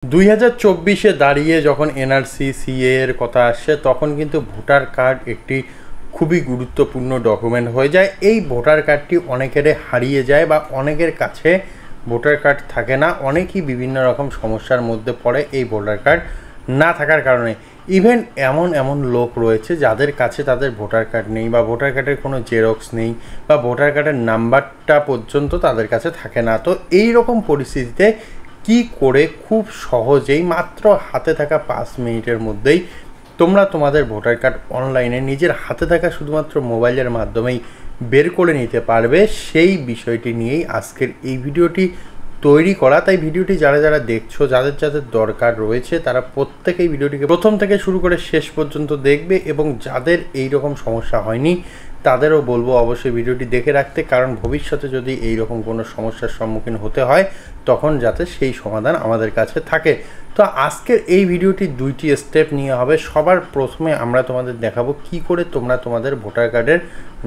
2024-এ দাঁড়িয়ে যখন NRC CA এর কথা আসছে তখন কিন্তু ভোটার কার্ড একটি খুবই গুরুত্বপূর্ণ ডকুমেন্ট হয়ে যায়। এই ভোটার কার্ডটি অনেকের হারিয়ে যায় বা অনেকের কাছে ভোটার কার্ড থাকে না, অনেকেই বিভিন্ন রকম সমস্যার মধ্যে পড়ে এই ভোটার কার্ড না থাকার কারণে। ইভেন এমন লোক রয়েছে যাদের কাছে তাদের ভোটার কার্ড নেই বা ভোটার কার্ডের কোনো জেরক্স নেই বা ভোটার কার্ডের নাম্বারটা পর্যন্ত তাদের কাছে থাকে না। তো এই রকম পরিস্থিতিতে কি করে খুব সহজেই মাত্র হাতে থাকা 5 মিনিটের মধ্যেই তোমরা তোমাদের ভোটার কার্ড অনলাইনে নিজের হাতে থাকা শুধুমাত্র মোবাইলের মাধ্যমেই বের করে নিতে পারবে, সেই বিষয়টি নিয়েই আজকের এই ভিডিওটি তৈরি করা। তাই ভিডিওটি যারা দেখছো, যাদের দরকার রয়েছে, তারা প্রত্যেকেই ভিডিওটিকে প্রথম থেকে শুরু করে শেষ পর্যন্ত দেখবে এবং যাদের এই রকম সমস্যা হয়নি তাদেরও বলবো অবশ্যই ভিডিওটি দেখে রাখতে, কারণ ভবিষ্যতে যদি এই রকম কোনো সমস্যার সম্মুখীন হতে হয় তখন যাতে সেই সমাধান আমাদের কাছে থাকে। তো আজকের এই ভিডিওটি 2টি স্টেপ নিয়ে হবে। সবার প্রথমে আমরা তোমাদের দেখাবো কি করে তোমরা তোমাদের ভোটার কার্ডের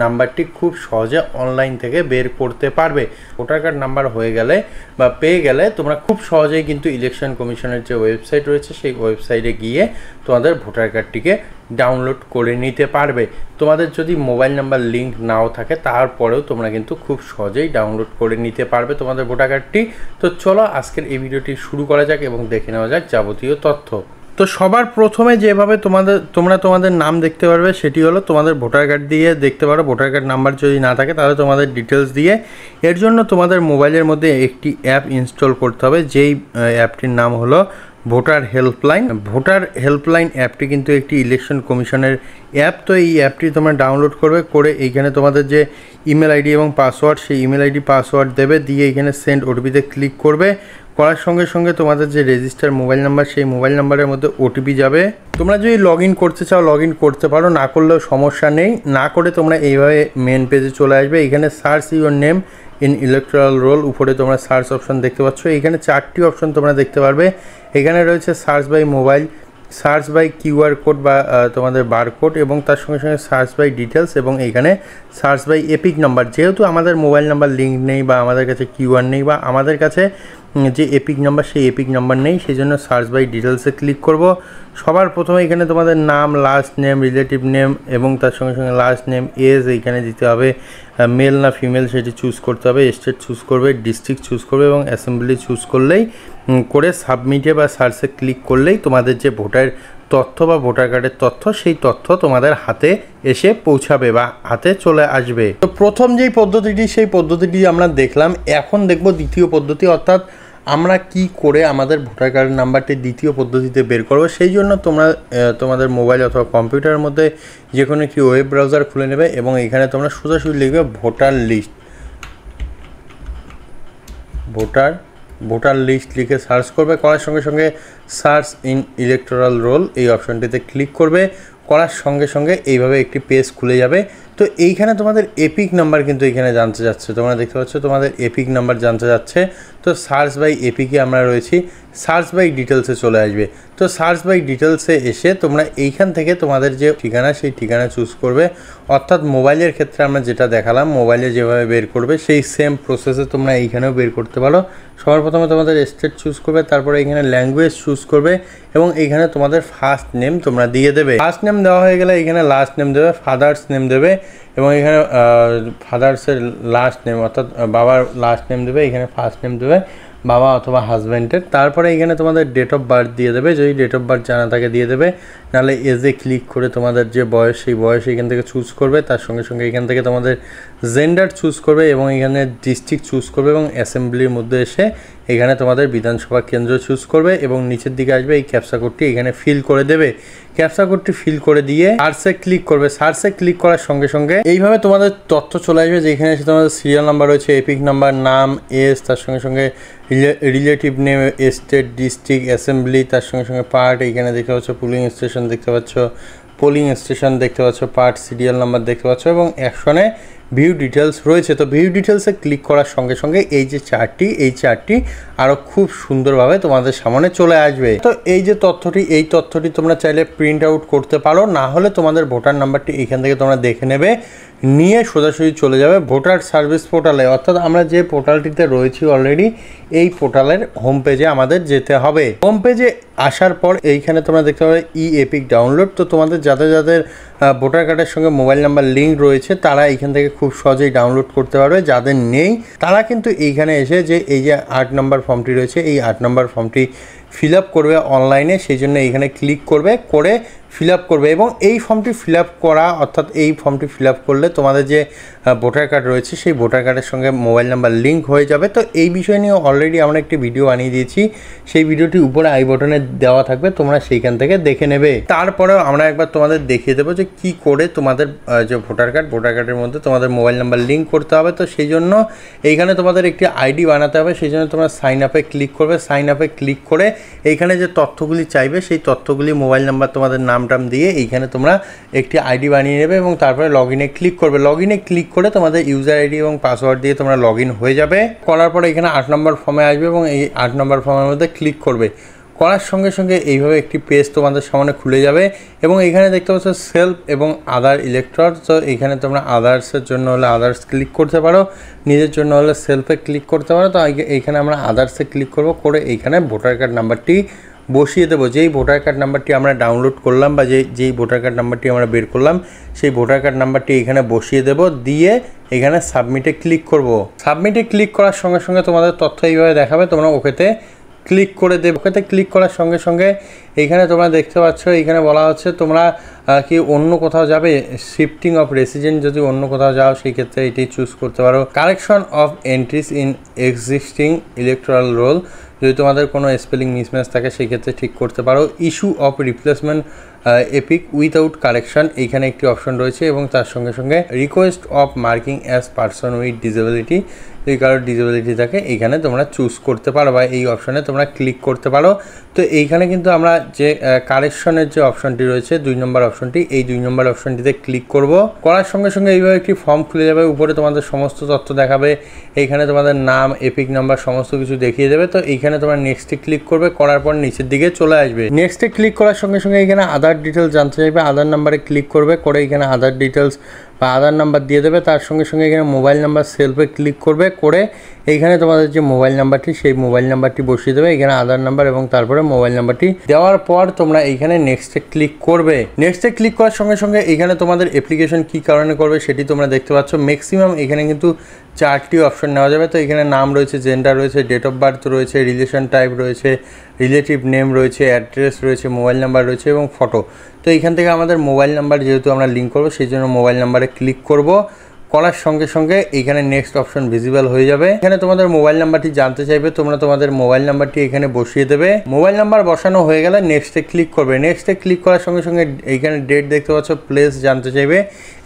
নাম্বারটি খুব সহজে অনলাইন থেকে বের করতে পারবে। ভোটার কার্ড নাম্বার হয়ে গেলে বা পেয়ে গেলে তোমরা খুব সহজেই কিন্তু ইলেকশন কমিশনের যে ওয়েবসাইট রয়েছে সেই ওয়েবসাইটে গিয়ে তোমাদের ভোটার কার্ডটিকে ডাউনলোড করে নিতে পারবে। তোমাদের যদি মোবাইল নাম্বার লিঙ্ক নাও থাকে তারপরেও তোমরা কিন্তু খুব সহজেই ডাউনলোড করে নিতে পারবে তোমাদের ভোটার কার্ডটি। তো চলো আজকের এই ভিডিওটি শুরু করা যাক এবং দেখে নেওয়া যাক যাবতীয় তথ্য। তো সবার প্রথমে যেভাবে তোমরা তোমাদের নাম দেখতে পারবে সেটি হলো তোমাদের ভোটার কার্ড দিয়ে দেখতে পারো। ভোটার কার্ড নাম্বার যদি না থাকে তাহলে তোমাদের ডিটেলস দিয়ে, এর জন্য তোমাদের মোবাইলের মধ্যে একটি অ্যাপ ইনস্টল করতে হবে, যেই অ্যাপটির নাম হলো ভোটার হেল্পলাইন। ভোটার হেল্পলাইন অ্যাপটি কিন্তু একটি ইলেকশন কমিশনের অ্যাপ। তো এই অ্যাপটি তোমরা ডাউনলোড করবে, করে এইখানে তোমাদের যে ইমেল আইডি এবং পাসওয়ার্ড, সেই ইমেল আইডি পাসওয়ার্ড দেবে, দিয়ে এইখানে সেন্ড ওটিপিতে ক্লিক করবে। করার সঙ্গে সঙ্গে তোমাদের যে রেজিস্টার মোবাইল নাম্বার, সেই মোবাইল নাম্বারের মধ্যে ওটিপি যাবে। তোমরা যদি লগ ইন করতে চাও লগ ইন করতে পারো, না করলেও সমস্যা নেই। না করে তোমরা এইভাবে মেন পেজে চলে আসবে। এখানে search your name in electoral roll, উপরে তোমরা সার্চ অপশন দেখতে পাচ্ছ। এখানে 4টি অপশন তোমরা দেখতে পারবে। এখানে রয়েছে search by mobile, search by QR code বা তোমাদের বারকোড, এবং তার সঙ্গে সঙ্গে সার্চ বাই ডিটেলস, এবং এইখানে সার্চ বাই এপিক নাম্বার। যেহেতু আমাদের মোবাইল নাম্বার লিঙ্ক নেই বা আমাদের কাছে কিউআর নেই বা আমাদের কাছে যে এপিক নাম্বার সেই এপিক নাম্বার নেই, সেই জন্য সার্চ বাই ডিটেলসে ক্লিক করব। সবার প্রথমে এখানে তোমাদের নাম, লাস্ট নেম, রিলেটিভ নেম এবং তার সঙ্গে সঙ্গে লাস্ট নেম, এজ এইখানে দিতে হবে, মেল না ফিমেল সেটি চুজ করতে হবে, স্টেট চুজ করবে, ডিস্ট্রিক্ট চুজ করবে এবং অ্যাসেম্বলি চুজ করলেই করে সাবমিটে বা সার্চে ক্লিক করলেই তোমাদের যে ভোটার তথ্য বা ভোটার কার্ডের তথ্য, সেই তথ্য তোমাদের হাতে এসে পৌঁছাবে বা হাতে চলে আসবে। তো প্রথম যেই পদ্ধতিটি সেই পদ্ধতিটি আমরা দেখলাম। এখন দেখব দ্বিতীয় পদ্ধতি, অর্থাৎ আমরা কি করে আমাদের ভোটার কার্ড নাম্বারটি দ্বিতীয় পদ্ধতিতে বের করব। সেই জন্য তোমরা তোমাদের মোবাইল অথবা কম্পিউটারের মধ্যে যে কোনো একটি ওয়েব ব্রাউজার খুলে নেবে এবং এখানে তোমরা সোজাসুজি লিখবে ভোটার লিস্ট। ভোটার লিস্ট লিখে সার্চ করবে। করার সঙ্গে সঙ্গে সার্চ ইন ইলেকটোরাল রোল এই অপশনটিতে ক্লিক করবে। করার সঙ্গে সঙ্গে এইভাবে একটি পেজ খুলে যাবে। তো এইখানে তোমাদের এপিক নাম্বার কিন্তু এখানে জানতে যাচ্ছে, তোমরা দেখতে পাচ্ছ তোমাদের এপিক নাম্বার জানতে যাচ্ছে। তো সার্চ বাই এপিকে আমরা রয়েছি, সার্চ বাই ডিটেলসে চলে আসবে। তো সার্চ বাই ডিটেলসে এসে তোমরা এইখান থেকে তোমাদের যে ঠিকানা সেই ঠিকানা চুজ করবে। অর্থাৎ মোবাইলের ক্ষেত্রে আমরা যেটা দেখালাম, মোবাইলে যেভাবে বের করবে সেই সেম প্রসেসে তোমরা এইখানেও বের করতে পারো। সবার প্রথমে তোমাদের স্টেট চুজ করবে, তারপরে এখানে ল্যাঙ্গুয়েজ চুজ করবে এবং এইখানে তোমাদের ফার্স্ট নেম তোমরা দিয়ে দেবে। ফার্স্ট নেম দেওয়া হয়ে গেলে এখানে লাস্ট নেম দেবে, ফাদার্স নেম দেবে এবং এখানে ফাদার্সের লাস্ট নেম অর্থাৎ বাবার লাস্ট নেম দেবে, এখানে ফার্স্ট নেম দেবে বাবা অথবা হাজব্যান্ডের। তারপরে এখানে তোমাদের ডেট অফ বার্থ দিয়ে দেবে, যদি ডেট অফ বার্থ জানা থাকে দিয়ে দেবে, নাহলে এজে ক্লিক করে তোমাদের যে বয়স সেই বয়স এখান থেকে চুজ করবে। তার সঙ্গে সঙ্গে এখান থেকে তোমাদের জেন্ডার চুজ করবে এবং এখানে ডিস্ট্রিক্ট চুজ করবে এবং অ্যাসেম্বলির মধ্যে এসে এখানে তোমাদের বিধানসভা কেন্দ্র চুজ করবে এবং নিচের দিকে আসবে এই ক্যাপচা কোডটি এখানে ফিল করে দেবে। ক্যাপচা কোডটি ফিল করে দিয়ে সার্চে ক্লিক করবে। সার্চে ক্লিক করার সঙ্গে সঙ্গে এইভাবে তোমাদের তথ্য চলে আসবে, যেখানে এসে তোমাদের সিরিয়াল নাম্বার রয়েছে, এপিক নাম্বার, নাম, এজ, তার সঙ্গে সঙ্গে relative name, state, district, assembly, তার সঙ্গে সঙ্গে পার্ট, এইখানে দেখতে পাচ্ছ পোলিং স্টেশন দেখতে পাচ্ছ, পার্ট, সিরিয়াল নাম্বার দেখতে পাচ্ছ এবং অ্যাকশনে ভিউ ডিটেলস রয়েছে। তো ভিউ ডিটেলসে ক্লিক করার সঙ্গে সঙ্গে এই যে চার্টটি, এই চার্টটি আরও খুব সুন্দরভাবে তোমাদের সামনে চলে আসবে। তো এই যে এই তথ্যটি তোমরা চাইলে প্রিন্ট আউট করতে পারো, না হলে তোমাদের ভোটার নাম্বারটি এখান থেকে তোমরা দেখে নেবে। নিয়ে সোজাসুজি চলে যাবে ভোটার সার্ভিস পোর্টালে, অর্থাৎ আমরা যে পোর্টালটিতে রয়েছি অলরেডি এই পোর্টালের হোম পেজে আমাদের যেতে হবে। হোম পেজে আসার পর এইখানে তোমরা দেখতে পাবে ই এপিক ডাউনলোড। তো তোমাদের যাদের যাদের ভোটার কার্ডের সঙ্গে মোবাইল নাম্বার লিঙ্ক রয়েছে তারা এইখান থেকে খুব সহজেই ডাউনলোড করতে পারবে। যাদের নেই তারা কিন্তু এইখানে এসে যে এই যে 8 নম্বর ফর্মটি রয়েছে এই 8 নম্বর ফর্মটি ফিল আপ করবে অনলাইনে, সেই জন্য এইখানে ক্লিক করবে, করে ফিল আপ করবে এবং এই ফর্মটি ফিল আপ করা অর্থাৎ এই ফর্মটি ফিল আপ করলে তোমাদের যে ভোটার কার্ড রয়েছে সেই ভোটার কার্ডের সঙ্গে মোবাইল নাম্বার লিঙ্ক হয়ে যাবে। তো এই বিষয় নিয়ে অলরেডি আমরা একটি ভিডিও বানিয়ে দিয়েছি, সেই ভিডিওটি উপরে আই বটনে দেওয়া থাকবে, তোমরা সেইখান থেকে দেখে নেবে। তারপরেও আমরা একবার তোমাদের দেখিয়ে দেবো যে কী করে তোমাদের যে ভোটার কার্ডের মধ্যে তোমাদের মোবাইল নাম্বার লিঙ্ক করতে হবে। তো সেই জন্য এইখানে তোমাদের একটি আইডি বানাতে হবে, সেই জন্য তোমরা সাইন আপে ক্লিক করবে। সাইন আপে ক্লিক করে এইখানে যে তথ্যগুলি চাইবে সেই তথ্যগুলি মোবাইল নাম্বার তোমাদের নাম টাম দিয়ে এইখানে তোমরা একটি আইডি বানিয়ে নেবে এবং তারপরে লগ ইনে ক্লিক করবে। লগ ইনে ক্লিক করে তোমাদের ইউজার আইডি এবং পাসওয়ার্ড দিয়ে তোমরা লগ ইন হয়ে যাবে। করার পরে এখানে 8 নম্বর ফর্মে আসবে এবং এই 8 নম্বর ফর্মের মধ্যে ক্লিক করবে। করার সঙ্গে সঙ্গে এইভাবে একটি পেজ তোমাদের সামনে খুলে যাবে এবং এখানে দেখতে পাচ্ছ সেলফ এবং আদার ইলেক্টর। তো এইখানে তোমরা আদার্সের জন্য হলে আদার্স ক্লিক করতে পারো, নিজের জন্য হলে সেলফে ক্লিক করতে পারো। তো এইখানে আমরা আদার্সে ক্লিক করব, করে এইখানে ভোটার কার্ড নাম্বারটি বসিয়ে দেবো। যেই ভোটার কার্ড নাম্বারটি আমরা ডাউনলোড করলাম বা যেই ভোটার কার্ড নাম্বারটি আমরা বের করলাম সেই ভোটার কার্ড নাম্বারটি এখানে বসিয়ে দেব, দিয়ে এখানে সাবমিটে ক্লিক করব। সাবমিটে ক্লিক করার সঙ্গে সঙ্গে তোমাদের তথ্য এইভাবে দেখাবে, তোমরা ওকেতে ক্লিক করে দেবে। ওকেতে ক্লিক করার সঙ্গে সঙ্গে এইখানে তোমরা দেখতে পাচ্ছ এইখানে বলা হচ্ছে তোমরা কি অন্য কোথাও যাবে, শিফটিং অফ রেসিডেন্ট যদি অন্য কোথাও যাও সেই ক্ষেত্রে এটি চুজ করতে পারো। Correction of entries in existing electoral roll, যদি তোমাদের কোনো স্পেলিং মিসম্যাচ থাকে সেই ক্ষেত্রে ঠিক করতে পারো। Issue of replacement epic without correction এইখানে একটি অপশন রয়েছে এবং তার সঙ্গে সঙ্গে request of marking as person with disability, যদি কারোর ডিসেবিলিটি থাকে এইখানে তোমরা চুজ করতে পারো বা এই অপশানে তোমরা ক্লিক করতে পারো। তো এইখানে কিন্তু আমরা যে কারেকশনের যে অপশনটি রয়েছে 2 নম্বর অপশনটি, এই 2 নম্বর অপশনটিতে ক্লিক করব। করার সঙ্গে সঙ্গে এইভাবে একটি ফর্ম খুলে যাবে, উপরে তোমাদের সমস্ত তথ্য দেখাবে, এইখানে তোমাদের নাম এপিক নাম্বার সমস্ত কিছু দেখিয়ে দেবে। তো এইখানে তোমরা নেক্সটে ক্লিক করবে, করার পর নিচের দিকে চলে আসবে। নেক্সটে ক্লিক করার সঙ্গে সঙ্গে এখানে আধার ডিটেলস জানতে চাইবে, আধার নাম্বারে ক্লিক করবে, করে এখানে আধার ডিটেলস বা আধার নাম্বার দিয়ে দেবে। তার সঙ্গে সঙ্গে এখানে মোবাইল নাম্বার সেলফে ক্লিক করবে, করে এইখানে তোমাদের যে মোবাইল নাম্বারটি সেই মোবাইল নাম্বারটি বসিয়ে দেবে, এখানে আধার নাম্বার এবং তারপরে মোবাইল নাম্বারটি দেওয়ার পর তোমরা এইখানে নেক্সটে ক্লিক করবে। নেক্সটে ক্লিক করার সঙ্গে সঙ্গে এইখানে তোমাদের অ্যাপ্লিকেশন কী কারণে করবে সেটি তোমরা দেখতে পাচ্ছ। ম্যাক্সিমাম এখানে কিন্তু 4টি অপশন নেওয়া যাবে। তো এখানে নাম রয়েছে, জেন্ডার রয়েছে, ডেট অফ বার্থ রয়েছে, রিলেশন টাইপ রয়েছে, রিলেটিভ নেম রয়েছে, অ্যাড্রেস রয়েছে, মোবাইল নাম্বার রয়েছে এবং ফটো। তো এইখান থেকে আমাদের মোবাইল নাম্বার যেহেতু আমরা লিঙ্ক করবো সেই জন্য মোবাইল নাম্বারে ক্লিক করব। করার সঙ্গে সঙ্গে এইখানে নেক্সট অপশন ভিজিবল হয়ে যাবে। এখানে তোমাদের মোবাইল নাম্বারটি জানতে চাইবে, তোমরা তোমাদের মোবাইল নাম্বারটি এখানে বসিয়ে দেবে। মোবাইল নাম্বার বসানো হয়ে গেলে নেক্সটে ক্লিক করবে। নেক্সটে ক্লিক করার সঙ্গে সঙ্গে এইখানে ডেট দেখতে পাচ্ছ, প্লেস জানতে চাইবে,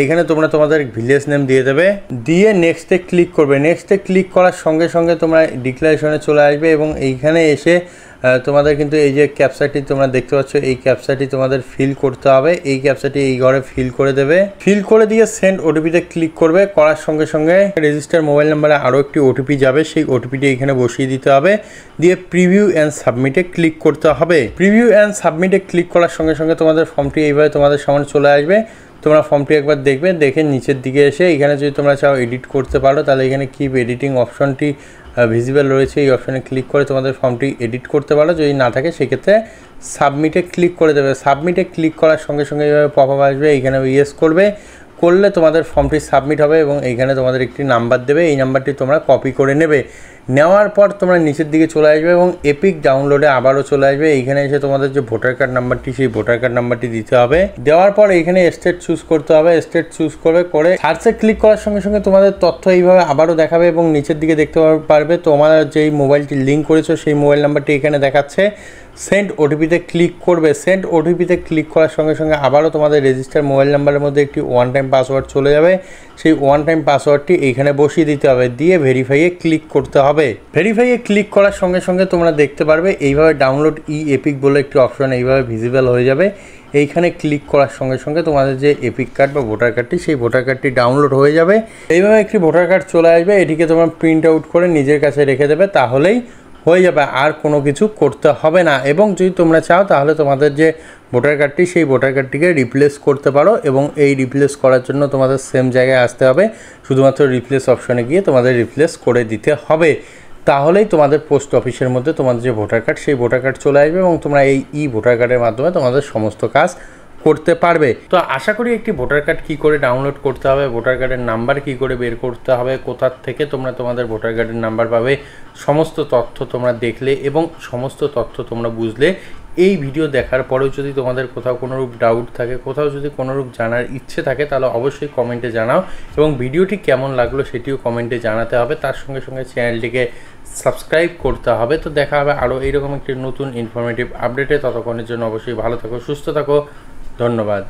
এইখানে তোমরা তোমাদের ভিলেজ নেম দিয়ে দেবে, দিয়ে নেক্সটে ক্লিক করবে। নেক্সটে ক্লিক করার সঙ্গে সঙ্গে তোমরা ডিক্লারেশনে চলে আসবে এবং এইখানে এসে তোমাদের কিন্তু এই যে ক্যাপচাটি তোমরা দেখতে পাচ্ছ এই ক্যাপচাটি তোমাদের ফিল করতে হবে। এই ক্যাপচাটি এই ঘরে ফিল করে দেবে, ফিল করে দিয়ে সেন্ড ওটিপিতে ক্লিক করবে। করার সঙ্গে সঙ্গে রেজিস্টার মোবাইল নাম্বারে আরও একটি ওটিপি যাবে, সেই ওটিপিটি এখানে বসিয়ে দিতে হবে, দিয়ে প্রিভিউ অ্যান্ড সাবমিটে ক্লিক করতে হবে। প্রিভিউ অ্যান্ড সাবমিটে ক্লিক করার সঙ্গে সঙ্গে তোমাদের ফর্মটি এইভাবে তোমাদের সামনে চলে আসবে। তোমরা ফর্মটি একবার দেখবে, দেখে নিচের দিকে এসে এখানে যদি তোমরা চাও এডিট করতে পারো তাহলে এখানে কিপ এডিটিং অপশনটি ভিজিবল রয়েছে, এই অপশানে ক্লিক করে তোমাদের ফর্মটি এডিট করতে পারো। যদি না থাকে সেক্ষেত্রে সাবমিটে ক্লিক করে দেবে। সাবমিটে ক্লিক করার সঙ্গে সঙ্গে এইভাবে পপ আপ আসবে, এইখানে ইয়েস করবে, করলে তোমাদের ফর্মটি সাবমিট হবে এবং এইখানে তোমাদের একটি নাম্বার দেবে, এই নাম্বারটি তোমরা কপি করে নেবে। নেওয়ার পর তোমরা নিচের দিকে চলে আসবে এবং এপিক ডাউনলোডে আবারও চলে আসবে। এইখানে এসে তোমাদের যে ভোটার কার্ড নাম্বারটি সেই ভোটার কার্ড নাম্বারটি দিতে হবে। দেওয়ার পর এইখানে স্টেট চুজ করতে হবে, স্টেট চুজ করবে, করে সার্চে ক্লিক করার সঙ্গে সঙ্গে তোমাদের তথ্য এইভাবে আবারও দেখাবে এবং নিচের দিকে দেখতে পারবে তোমার যেই মোবাইলটি লিঙ্ক করেছো সেই মোবাইল নাম্বারটি এখানে দেখাচ্ছে। সেন্ড ওটিপিতে ক্লিক করবে। সেন্ড ওটিপিতে ক্লিক করার সঙ্গে সঙ্গে আবারও তোমাদের রেজিস্টার মোবাইল নাম্বারের মধ্যে একটি ওয়ান টাইম পাসওয়ার্ড চলে যাবে, সেই ওয়ান টাইম পাসওয়ার্ডটি এইখানে বসিয়ে দিতে হবে, দিয়ে ভেরিফাইয়ে ক্লিক করতে হবে। ভেরিফাইয়ে ক্লিক করার সঙ্গে সঙ্গে তোমরা দেখতে পারবে এইভাবে ডাউনলোড ই এপিক বলে একটি অপশন এইভাবে ভিজিবল হয়ে যাবে। এইখানে ক্লিক করার সঙ্গে সঙ্গে তোমাদের যে এপিক কার্ড বা ভোটার কার্ডটি সেই ভোটার কার্ডটি ডাউনলোড হয়ে যাবে। এইভাবে একটি ভোটার কার্ড চলে আসবে, এটিকে তোমরা প্রিন্ট আউট করে নিজের কাছে রেখে দেবে, তাহলেই হয়ে যাবে, আর কোনো কিছু করতে হবে না। এবং যদি তোমরা চাও তাহলে তোমাদের যে ভোটার কার্ডটি সেই ভোটার কার্ডটিকে রিপ্লেস করতে পারো, এবং এই রিপ্লেস করার জন্য তোমাদের সেম জায়গায় আসতে হবে, শুধুমাত্র রিপ্লেস অপশনে গিয়ে তোমাদের রিপ্লেস করে দিতে হবে। তাহলেই তোমাদের পোস্ট অফিসের মধ্যে তোমাদের যে ভোটার কার্ড সেই ভোটার কার্ড চলে আসবে এবং তোমরা এই ভোটার কার্ডের মাধ্যমে তোমাদের সমস্ত কাজ করতে পারবে। তো আশা করি একটি ভোটার কার্ড কী করে ডাউনলোড করতে হবে, ভোটার কার্ডের নাম্বার কী করে বের করতে হবে, কোথার থেকে তোমরা তোমাদের ভোটার কার্ডের নাম্বার পাবে, সমস্ত তথ্য তোমরা দেখলে এবং সমস্ত তথ্য তোমরা বুঝলে। এই ভিডিও দেখার পরেও যদি তোমাদের কোথাও কোনোরূপ ডাউট থাকে, কোথাও যদি কোনোরূপ জানার ইচ্ছে থাকে, তাহলে অবশ্যই কমেন্টে জানাও, এবং ভিডিওটি কেমন লাগলো সেটিও কমেন্টে জানাতে হবে। তার সঙ্গে সঙ্গে চ্যানেলটিকে সাবস্ক্রাইব করতে হবে। তো দেখা হবে আরও এইরকম একটি নতুন ইনফরমেটিভ আপডেটে। ততক্ষণের জন্য অবশ্যই ভালো থাকো, সুস্থ থাকো, ধন্যবাদ।